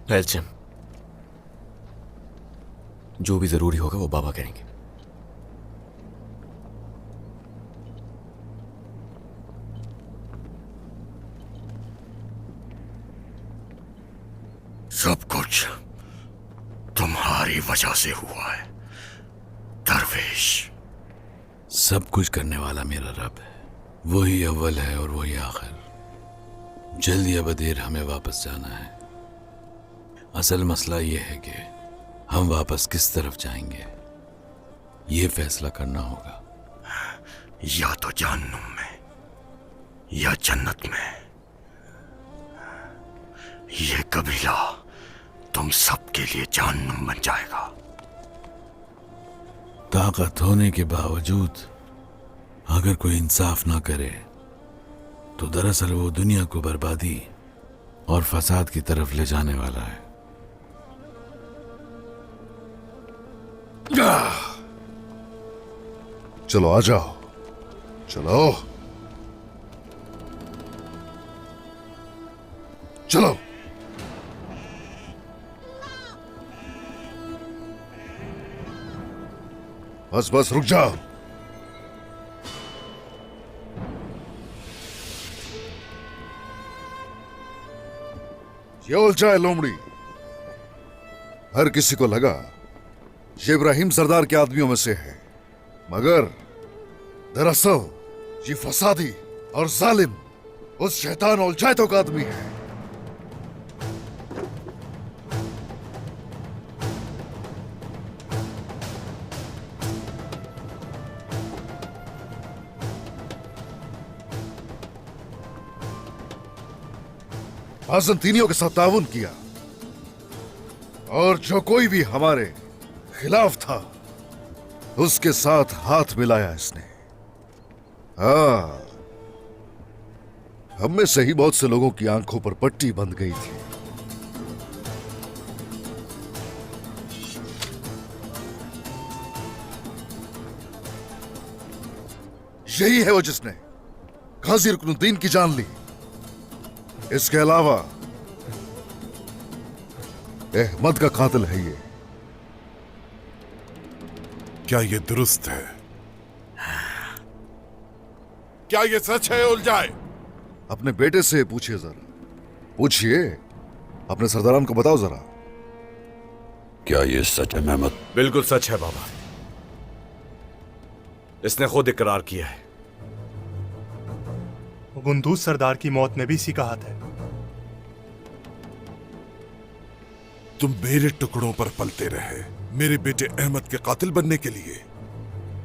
Elchim, जो भी जरूरी होगा वो बाबा करेंगे। सब कुछ तुम्हारी वजह से हुआ है दरवेश। सब कुछ करने वाला मेरा रब है। वही अव्वल है और वही आखिर। जल्द या बदेर हमें वापस जाना है। असल मसला यह है कि हम वापस किस तरफ जाएंगे, ये फैसला करना होगा। या तो जहन्नुम में या जन्नत में। ये कबीला तुम सबके लिए जहन्नुम बन जाएगा। ताकत होने के बावजूद अगर कोई इंसाफ ना करे तो दरअसल वो दुनिया को बर्बादी और फसाद की तरफ ले जाने वाला है। चलो आ जाओ, चलो चलो। बस बस रुक जाओ। ये उलझा है लोमड़ी। हर किसी को लगा ये इब्राहिम सरदार के आदमियों में से है, मगर दरअसल ये फसादी और जालिम उस शैतान उलझायतों का आदमी है। बाज़ंतीनियों के साथ ताउन किया और जो कोई भी हमारे खिलाफ था उसके साथ हाथ मिलाया इसने। हाँ, हम में से ही बहुत से लोगों की आंखों पर पट्टी बंध गई थी। यही है वो जिसने गाजी रुकनुद्दीन की जान ली। इसके अलावा अहमद का कातिल है ये। क्या ये दुरुस्त है? क्या ये सच है उलझाए? अपने बेटे से पूछिए जरा, पूछिए अपने सरदारान को बताओ जरा। क्या ये सच है महमद? बिल्कुल सच है बाबा, इसने खुद इकरार किया है। गुंदूज सरदार की मौत में भी इसी का हाथ है। तुम मेरे टुकड़ों पर पलते रहे मेरे बेटे अहमद के कातिल बनने के लिए।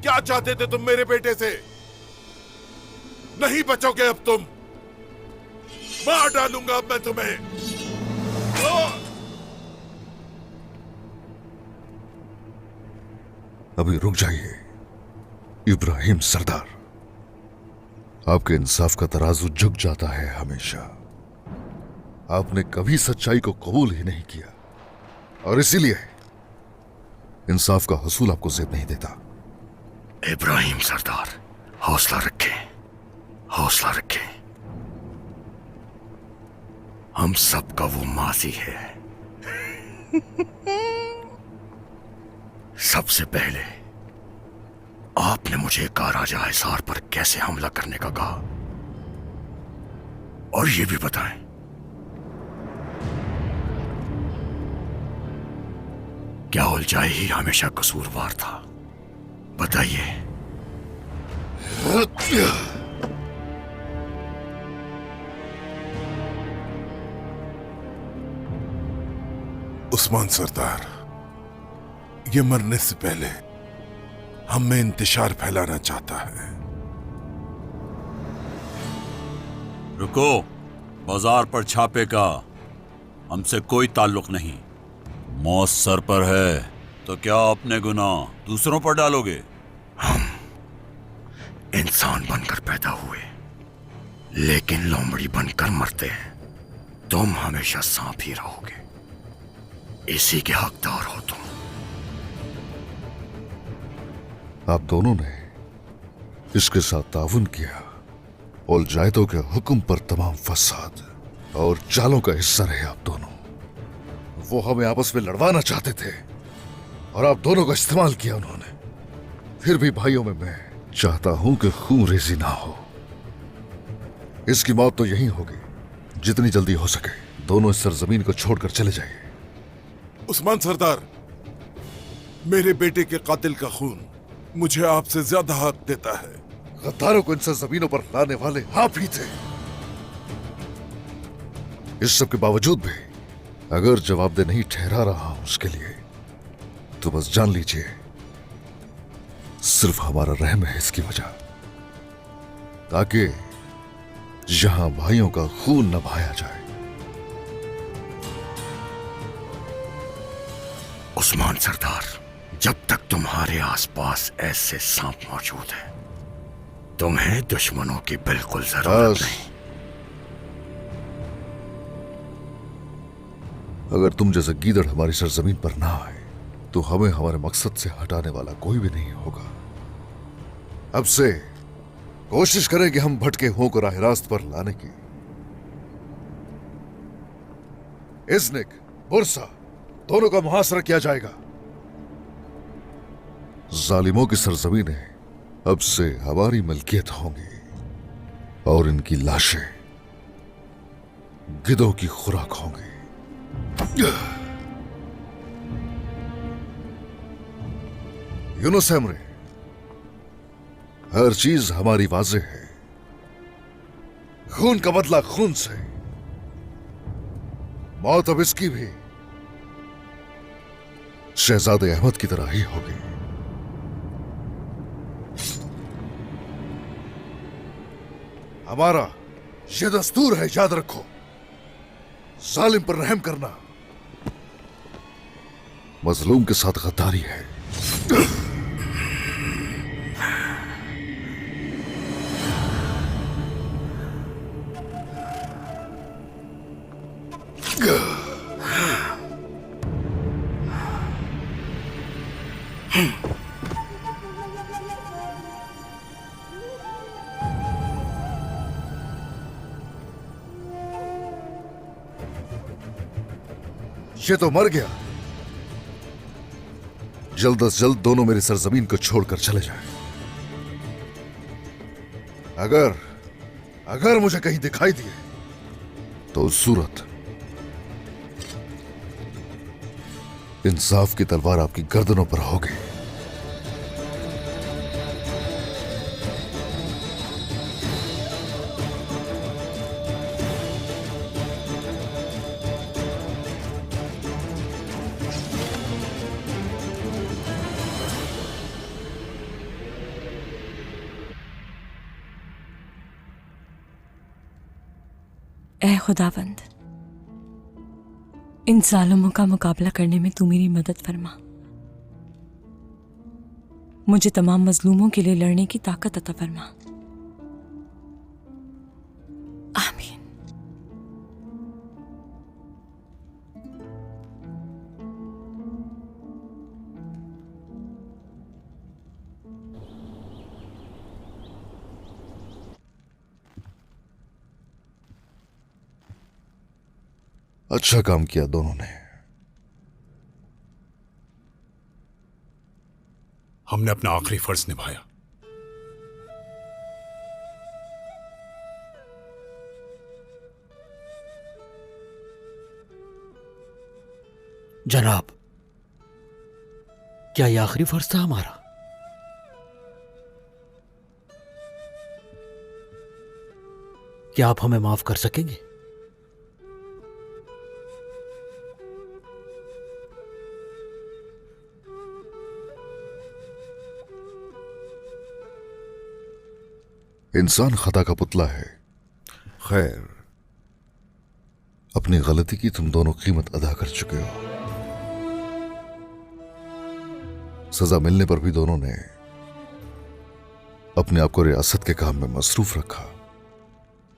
क्या चाहते थे तुम मेरे बेटे से? नहीं बचोगे अब तुम। मार डालूंगा अब मैं तुम्हें। अभी रुक जाइए इब्राहिम सरदार। आपके इंसाफ का तराजू झुक जाता है हमेशा। आपने कभी सच्चाई को कबूल ही नहीं किया और इसीलिए इंसाफ का हसूल आपको ज़ेब नहीं देता। इब्राहिम सरदार, हौसला रखें, हौसला रखें। हम सबका वो माजी है। सबसे पहले आपने मुझे काराजा हिसार पर कैसे हमला करने का कहा, और ये भी बताएं क्या उलझाए ही हमेशा कसूरवार था? बताइए। उस्मान सरदार, ये मरने से पहले हम में इंतशार फैलाना चाहता है। रुको, बाजार पर छापे का हमसे कोई ताल्लुक नहीं। मौत सर पर है तो क्या अपने गुनाह दूसरों पर डालोगे? हम इंसान बनकर पैदा हुए लेकिन लोमड़ी बनकर मरते हैं। तुम हमेशा सांप ही रहोगे, इसी के हकदार हो तुम। आप दोनों ने इसके साथ ताउन किया। उलझायतों के हुक्म पर तमाम फसाद और चालों का हिस्सा रहे आप दोनों। वो हमें आपस में लड़वाना चाहते थे और आप दोनों का इस्तेमाल किया उन्होंने। फिर भी भाइयों में मैं चाहता हूं कि खून रेजी ना हो। इसकी मौत तो यहीं होगी। जितनी जल्दी हो सके दोनों इस सरजमीन को छोड़कर चले जाइए। उस्मान सरदार, मेरे बेटे के कातिल का खून मुझे आपसे ज्यादा हक देता है। गद्दारों को इन सरजमीनों पर लाने वाले आप ही थे। इस सब के बावजूद भी अगर जवाबदेह नहीं ठहरा रहा हूं उसके लिए, तो बस जान लीजिए सिर्फ हमारा रहम है इसकी वजह, ताकि यहां भाइयों का खून न बहाया जाए। उस्मान सरदार, जब तक तुम्हारे आसपास ऐसे सांप मौजूद हैं, तुम्हें दुश्मनों की बिल्कुल जरूरत बस। नहीं। अगर तुम जैसे गीदड़ हमारी सरजमीन पर ना आए तो हमें हमारे मकसद से हटाने वाला कोई भी नहीं होगा। अब से कोशिश करें कि हम भटके हों को राह रास्त पर लाने की। इज़्निक, बुरसा दोनों का मुहासरा किया जाएगा। जालिमों की सरजमीनें अब से हमारी मिल्कियत होंगी और इनकी लाशें गिद्धों की खुराक होंगी। यूनुस एमरे, हर चीज हमारी वाज़ेह है। खून का बदला खून से, मौत अब इसकी भी शहजादे अहमद की तरह ही होगी। हमारा यह दस्तूर है, याद रखो। जालिम पर रहम करना मजलूम के साथ गद्दारी है। ये तो मर गया। जल्द से जल्द दोनों मेरी सरजमीन को छोड़कर चले जाएं। अगर मुझे कहीं दिखाई दिए तो उस सूरत इंसाफ की तलवार आपकी गर्दनों पर होगी। ऐ खुदावंद, इन जालिमों का मुकाबला करने में तू मेरी मदद फरमा। मुझे तमाम मजलूमों के लिए लड़ने की ताकत अता फरमा। आमीन। अच्छा काम किया दोनों ने। हमने अपना आखिरी फर्ज निभाया। जनाब, क्या यह आखिरी फर्ज था हमारा? क्या आप हमें माफ कर सकेंगे? इंसान खता का पुतला है। खैर, अपनी गलती की तुम दोनों कीमत अदा कर चुके हो। सजा मिलने पर भी दोनों ने अपने आप को रियासत के काम में मसरूफ रखा।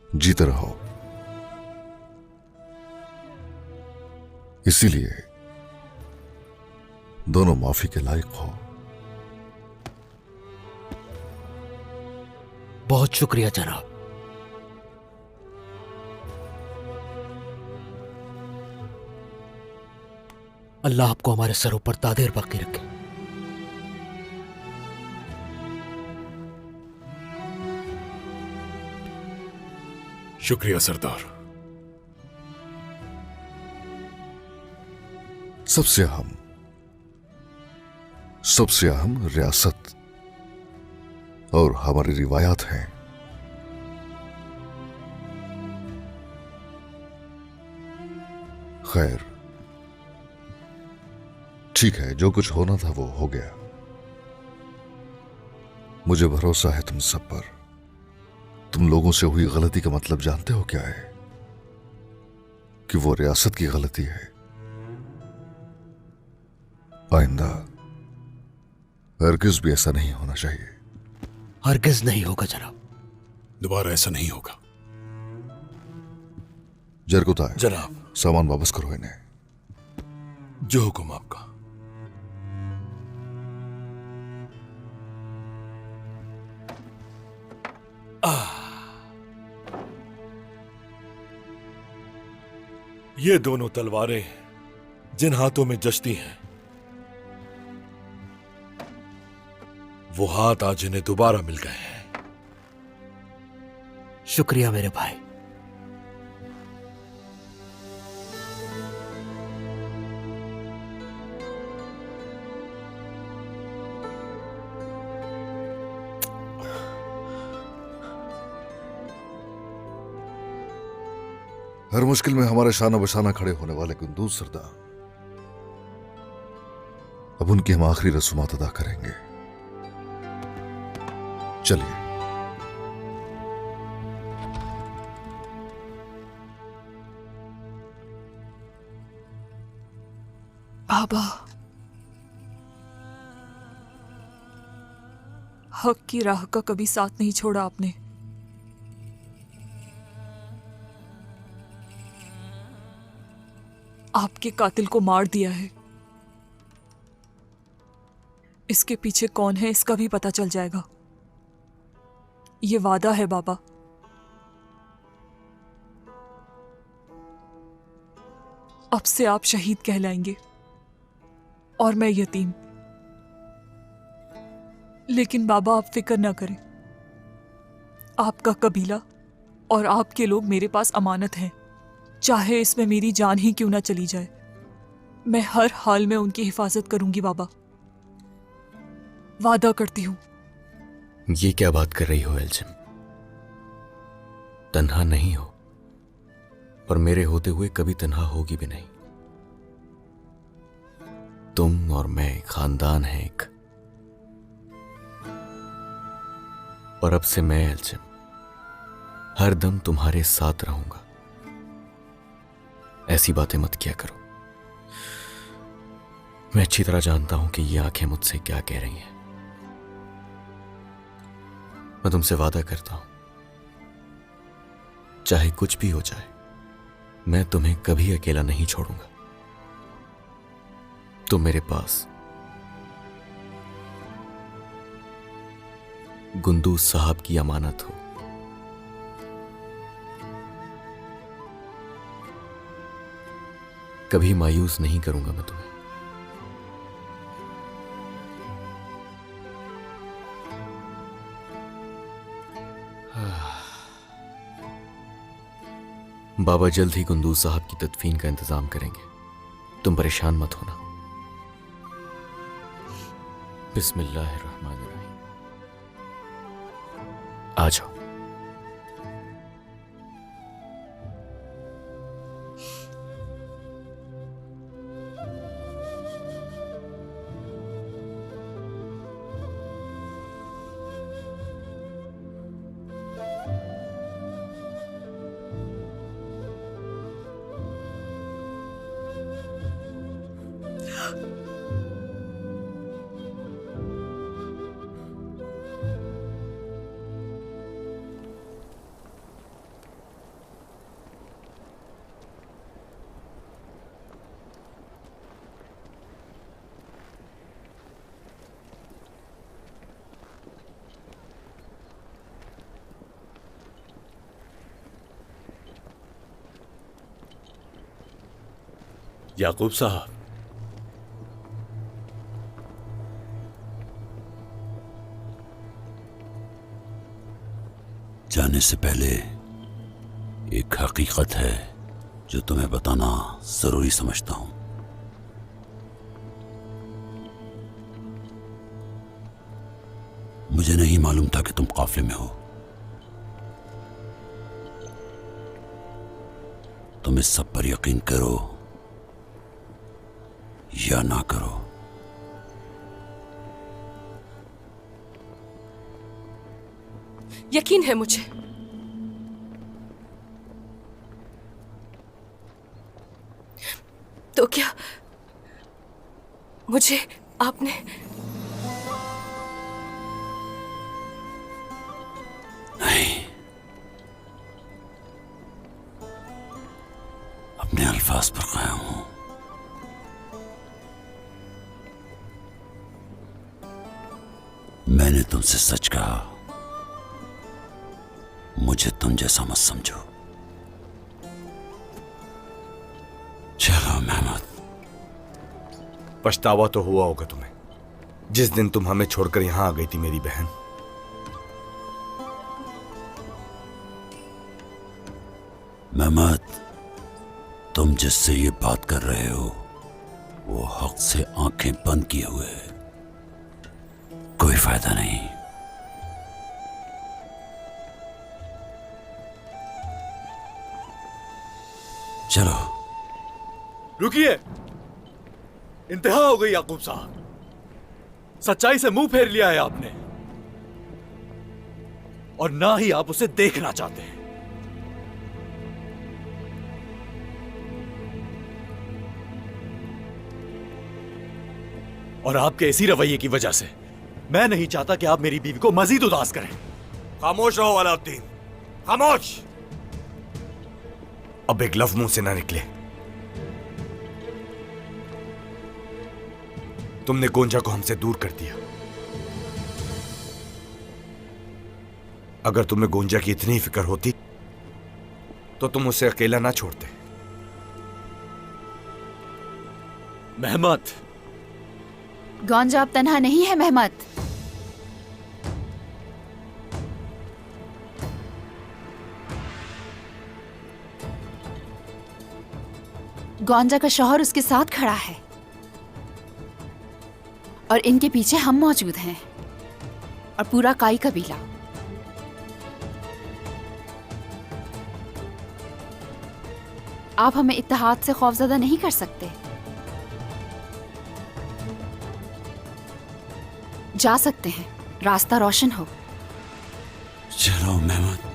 जीते रहो। इसीलिए दोनों माफी के लायक हो। बहुत शुक्रिया जनाब। अल्लाह आपको हमारे सरों पर तादेर बाकी रखे। शुक्रिया सरदार। सबसे अहम रियासत और हमारी रिवायात हैं। खैर, ठीक है, जो कुछ होना था वो हो गया। मुझे भरोसा है तुम सब पर। तुम लोगों से हुई गलती का मतलब जानते हो क्या है? कि वो रियासत की गलती है। आइंदा हरगिज भी ऐसा नहीं होना चाहिए। हरगिज नहीं होगा जनाब। दोबारा ऐसा नहीं होगा। जरकुता है, जनाब। सामान वापस करो इन्हें। जो हुक्म आपका। ये दोनों तलवारें जिन हाथों में जचती हैं, वो हाथ आज इन्हें दोबारा मिल गए हैं। शुक्रिया मेरे भाई। हर मुश्किल में हमारे शाना बशाना खड़े होने वाले कुंदूज सरदार, अब उनकी हम आखिरी रसूमात अदा करेंगे। चलिए। बाबा, हक की राह का कभी साथ नहीं छोड़ा आपने। आपके कातिल को मार दिया है। इसके पीछे कौन है इसका भी पता चल जाएगा। ये वादा है बाबा। अब से आप शहीद कहलाएंगे और मैं यतीम। लेकिन बाबा, आप फिक्र ना करें। आपका कबीला और आपके लोग मेरे पास अमानत हैं। चाहे इसमें मेरी जान ही क्यों ना चली जाए, मैं हर हाल में उनकी हिफाजत करूंगी बाबा। वादा करती हूं। ये क्या बात कर रही हो एल्जिम? तन्हा नहीं हो, और मेरे होते हुए कभी तन्हा होगी भी नहीं। तुम और मैं खानदान है एक, और अब से मैं एल्जिम हर दम तुम्हारे साथ रहूंगा। ऐसी बातें मत किया करो। मैं अच्छी तरह जानता हूं कि ये आंखें मुझसे क्या कह रही हैं। मैं तुमसे वादा करता हूं, चाहे कुछ भी हो जाए, मैं तुम्हें कभी अकेला नहीं छोड़ूंगा। तुम मेरे पास गुंदूज साहब की अमानत हो। कभी मायूस नहीं करूंगा मैं तुम्हें। बाबा जल्द ही गुंदूज साहब की तदफीन का इंतजाम करेंगे। तुम परेशान मत होना। बिस्मिल्लाहिर्रहमानिर्रहीम। आ जाओ। याकूब साहब, जाने से पहले एक हकीकत है जो तुम्हें बताना जरूरी समझता हूं। मुझे नहीं मालूम था कि तुम काफिले में हो। तुम इस सब पर यकीन करो या ना करो, यकीन है मुझे। तो क्या मुझे आपने नहीं, अपने अल्फाज पर कायम हूं। मैंने तुमसे सच कहा, मुझे तुम जैसा मत समझो। चलो मेहमद। पछतावा तो हुआ होगा तुम्हें जिस दिन तुम हमें छोड़कर यहां आ गई थी मेरी बहन। मेहमद, तुम जिससे ये बात कर रहे हो वो हक से आंखें बंद किए हुए है। कोई फायदा नहीं। चलो। रुकिए, इंतहा हो गई याकूब साहब। सच्चाई से मुंह फेर लिया है आपने, और ना ही आप उसे देखना चाहते हैं। और आपके इसी रवैये की वजह से मैं नहीं चाहता कि आप मेरी बीवी को मजीद उदास करें। खामोश रहो अलाउद्दीन, खामोश। अब एक लफ्ज मुंह से ना निकले। तुमने गोंजा को हमसे दूर कर दिया। अगर तुम्हें गोंजा की इतनी फिक्र होती तो तुम उसे अकेला ना छोड़ते। मेहमद, गोंजा अब तन्हा नहीं है मेहमद। गोंजा का शौहर उसके साथ खड़ा है और इनके पीछे हम मौजूद हैं और पूरा काई कबीला। आप हमें इत्तेहाद से खौफजदा नहीं कर सकते। जा सकते हैं, रास्ता रोशन हो। चलो मेहमद।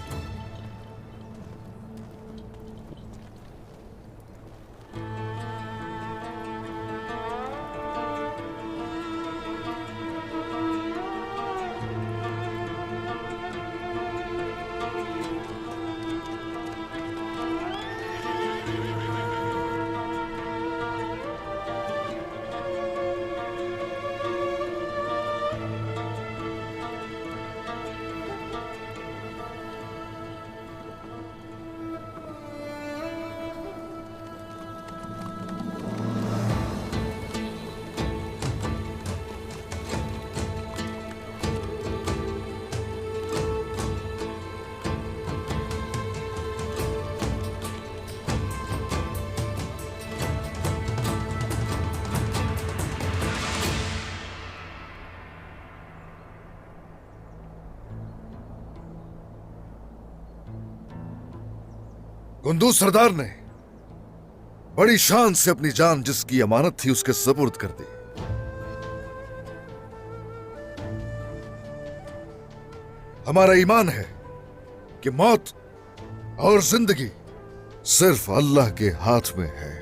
कुंदूज सरदार ने बड़ी शान से अपनी जान जिसकी अमानत थी उसके सुपुर्द कर दी। हमारा ईमान है कि मौत और जिंदगी सिर्फ अल्लाह के हाथ में है।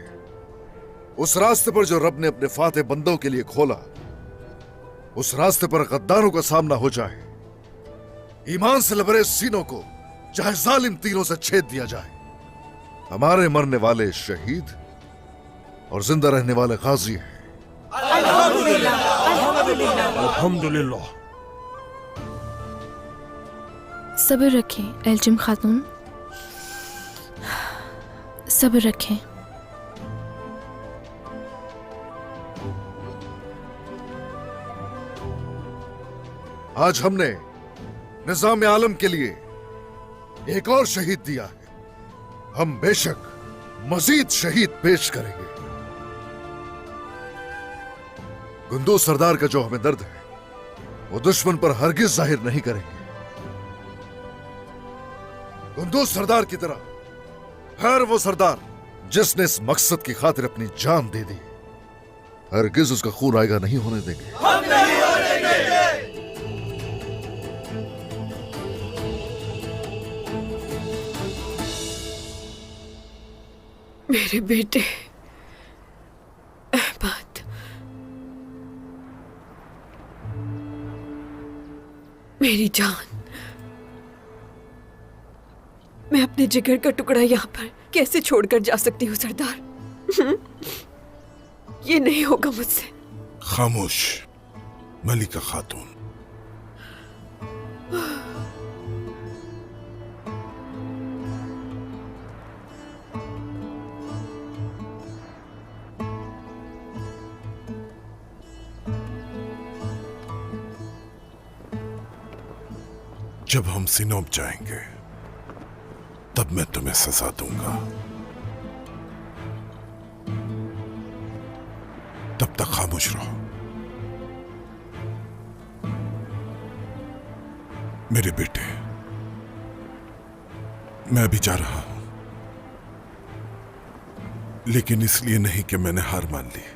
उस रास्ते पर जो रब ने अपने फाते बंदों के लिए खोला, उस रास्ते पर गद्दारों का सामना हो जाए। ईमान से लबरेज सीनों को चाहे जालिम तीरों से छेद दिया जाए। हमारे मरने वाले शहीद और जिंदा रहने वाले गाजी हैं। अल्हम्दुलिल्लाह। सब्र रखें एल्जिम खातून, सब्र रखें। आज हमने निजाम आलम के लिए एक और शहीद दिया है। हम बेशक मजीद शहीद पेश करेंगे। गुंदूज सरदार का जो हमें दर्द है वो दुश्मन पर हरगिज जाहिर नहीं करेंगे। गुंदूज सरदार की तरह हर वो सरदार जिसने इस मकसद की खातिर अपनी जान दे दी, हरगिज उसका खून आएगा नहीं होने देंगे। हम नहीं होने देंगे। मेरे बेटे अहमद, मेरी जान, मैं अपने जिगर का टुकड़ा यहाँ पर कैसे छोड़कर जा सकती हूँ सरदार? ये नहीं होगा मुझसे। खामोश मलिका खातून। जब हम सिनोब जाएंगे तब मैं तुम्हें सजा दूंगा। तब तक खामोश रहो। मेरे बेटे, मैं अभी जा रहा हूं, लेकिन इसलिए नहीं कि मैंने हार मान ली,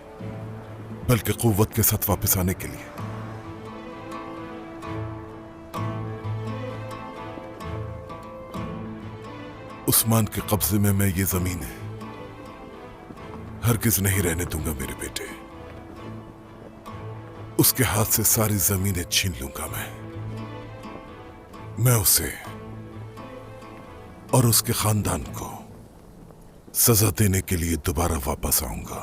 बल्कि कुव्वत के साथ वापस आने के लिए। उस्मान के कब्जे में मैं ये जमीन है हरगिज नहीं रहने दूंगा मेरे बेटे। उसके हाथ से सारी जमीनें छीन लूंगा मैं उसे और उसके खानदान को सजा देने के लिए दोबारा वापस आऊंगा।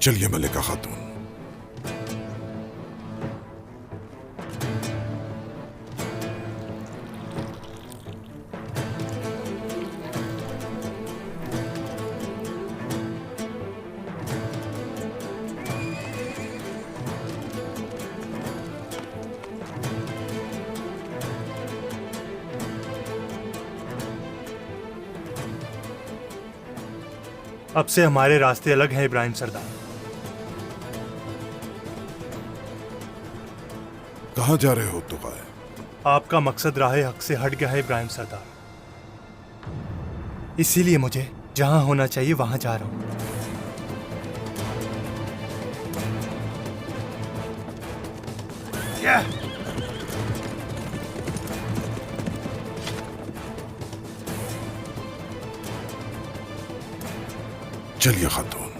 चलिए मलिका खातून। अब से हमारे रास्ते अलग हैं इब्राहिम सरदार। कहां जा रहे हो तुगाय? आपका मकसद राह हक से हट गया है इब्राहिम सरदार, इसीलिए मुझे जहां होना चाहिए वहां जा रहा हूं। चलिए खातून।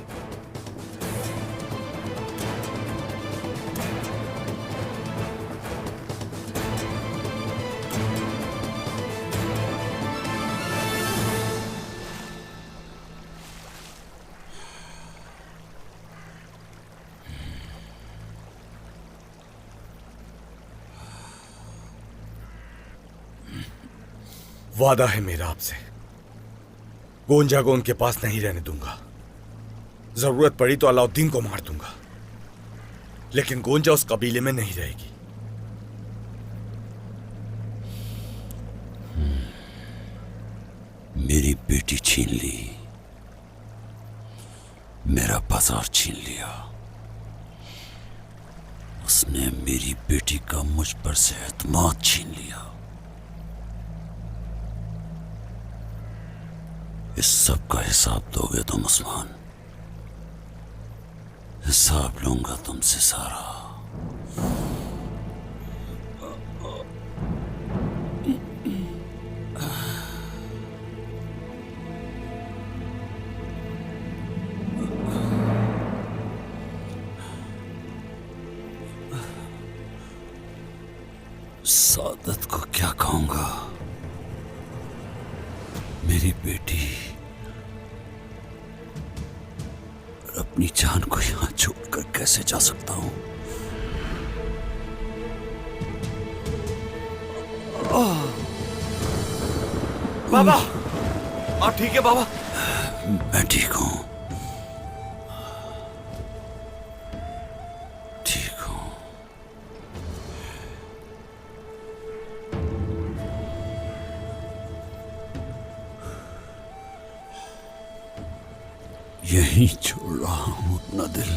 वादा है मेरा आपसे, गोंजा को उनके पास नहीं रहने दूंगा। जरूरत पड़ी तो अलाउद्दीन को मार दूंगा, लेकिन गोंजा उस कबीले में नहीं रहेगी। मेरी बेटी छीन ली, मेरा बाजार छीन लिया, उसने मेरी बेटी का मुझ पर से एतमाद छीन लिया। इस सब का हिसाब दोगे तुम उस्मान? हिसाब लूंगा तुमसे सारा। सादत को क्या कहूंगा? मेरी बेटी, अपनी जान को यहां छोड़कर कैसे जा सकता हूं? बाबा, आप ठीक है बाबा? मैं ठीक हूं, ठीक हूं। यहीं छोड़ रहा हूं अपना दिल।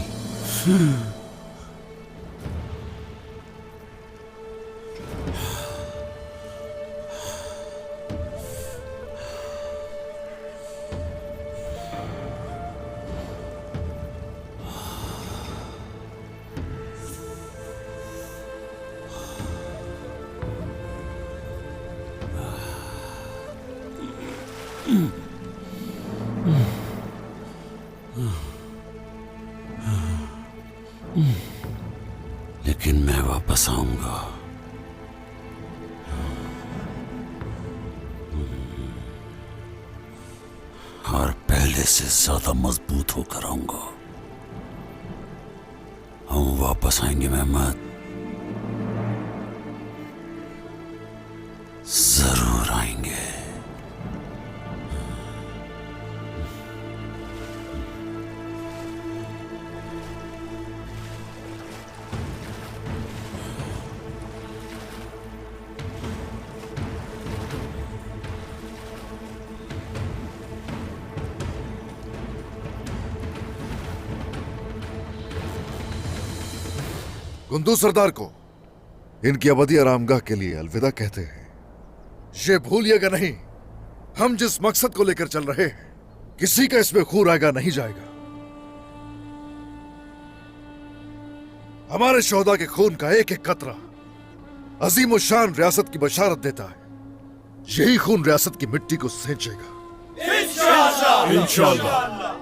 लेकिन मैं वापस आऊंगा। और पहले से ज्यादा मजबूत होकर आऊंगा। हम वापस आएंगे मेहमद, जरूर आएंगे। कुंदू सरदार को इनकी अवधि आरामगाह के लिए अलविदा कहते हैं। ये भूलिएगा नहीं, हम जिस मकसद को लेकर चल रहे हैं, किसी का इसमें खून आएगा नहीं जाएगा। हमारे शोहदा के खून का एक एक कतरा अजीम और शान रियासत की बशारत देता है। यही खून रियासत की मिट्टी को सींचेगा इंशाअल्लाह।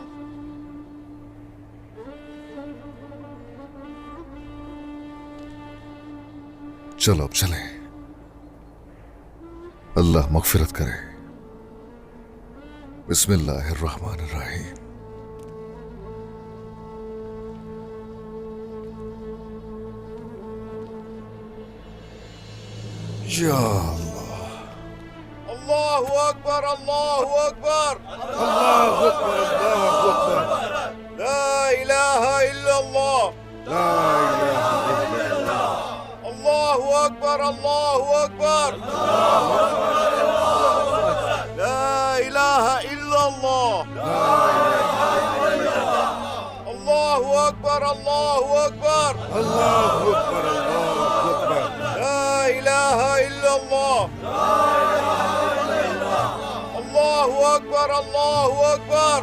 चलो अब चले, अल्लाह मगफिरत करे। बिस्मिल्लाहिर्रहमानिर्रहीम। या अल्लाह, अल्लाहु अकबर, अल्लाहु अकबर, अल्लाहु अकबर, अल्लाहु अकबर, ला इलाहा इल्लल्लाह, ला इलाहा इल्लल्लाह, अल्लाहु अकबर, अल्लाहु अकबर, ला इलाहा इल्लल्लाह, अल्लाहु अकबर, अल्लाहु अकबर, अल्लाहु अकबर, अल्लाहु अकबर, ला इलाहा इल्लल्लाह, अल्लाहु अकबर, अल्लाहु अकबर,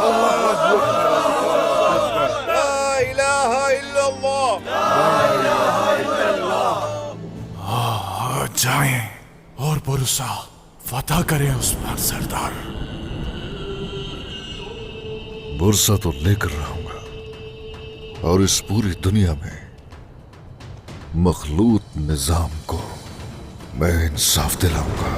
अल्लाहु अकबर, ला इलाहा इल्लल्लाह। जाएं और पुरसा फतह करें उस पर सरदार। बुरसा तो लेकर रहूंगा और इस पूरी दुनिया में मखलूत निजाम को मैं इंसाफ दिलाऊंगा।